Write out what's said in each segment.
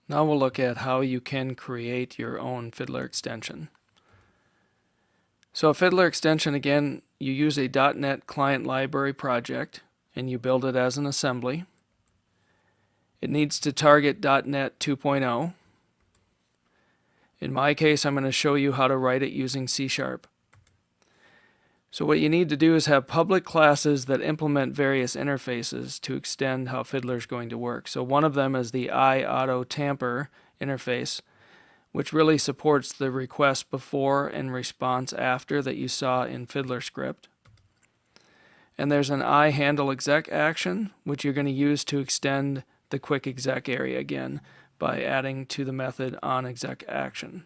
Now we'll look at how you can create your own Fiddler extension. So a Fiddler extension, again, you use a .NET Client Library project and you build it as an assembly. It needs to target .NET 2.0. In my case, I'm going to show you how to write it using C#. So what you need to do is have public classes that implement various interfaces to extend how Fiddler is going to work. So one of them is the iAutoTamper interface, which really supports the request before and response after that you saw in Fiddler script. And there's an iHandleExec action, which you're going to use to extend the quick exec area again by adding to the method onExecAction.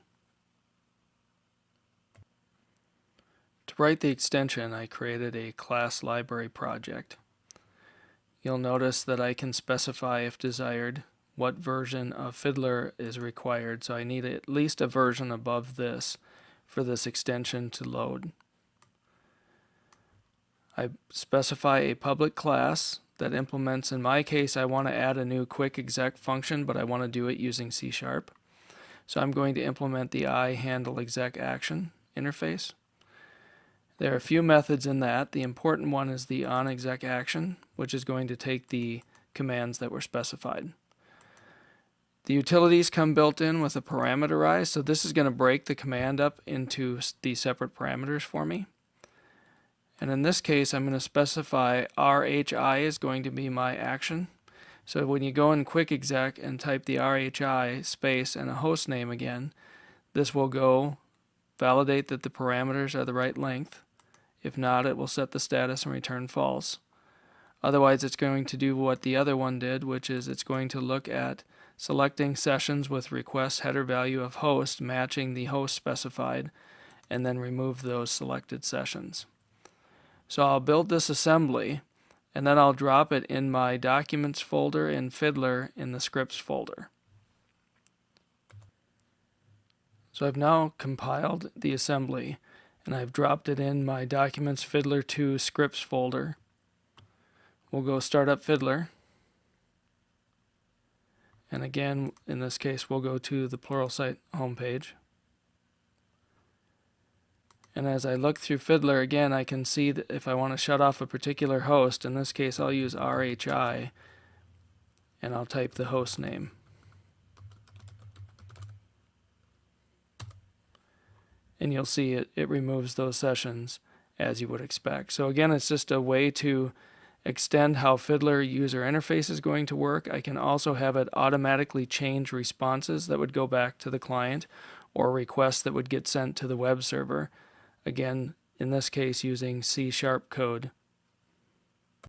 To write the extension, I created a class library project. You'll notice that I can specify, if desired, what version of Fiddler is required, so I need at least a version above this for this extension to load. I specify a public class that implements, in my case, I want to add a new quick exec function, but I want to do it using C#. So I'm going to implement the iHandleExecAction interface. There are a few methods in that. The important one is the onExecAction, which is going to take the commands that were specified. The utilities come built in with a parameterized, so this is going to break the command up into the separate parameters for me. And in this case, I'm going to specify RHI is going to be my action. So when you go in quick exec and type the RHI space and a host name again, this will go validate that the parameters are the right length. If not, it will set the status and return false. Otherwise, it's going to do what the other one did, which is it's going to look at selecting sessions with request header value of host matching the host specified, and then remove those selected sessions. So I'll build this assembly, and then I'll drop it in my Documents folder in Fiddler in the Scripts folder. So I've now compiled the assembly, and I've dropped it in my Documents Fiddler 2 Scripts folder. We'll go start up Fiddler. And again, in this case, we'll go to the Pluralsight homepage. And as I look through Fiddler again, I can see that if I want to shut off a particular host, in this case I'll use RHI, and I'll type the host name. And you'll see it removes those sessions as you would expect. So again, it's just a way to extend how Fiddler user interface is going to work. I can also have it automatically change responses that would go back to the client or requests that would get sent to the web server. Again, in this case using C# code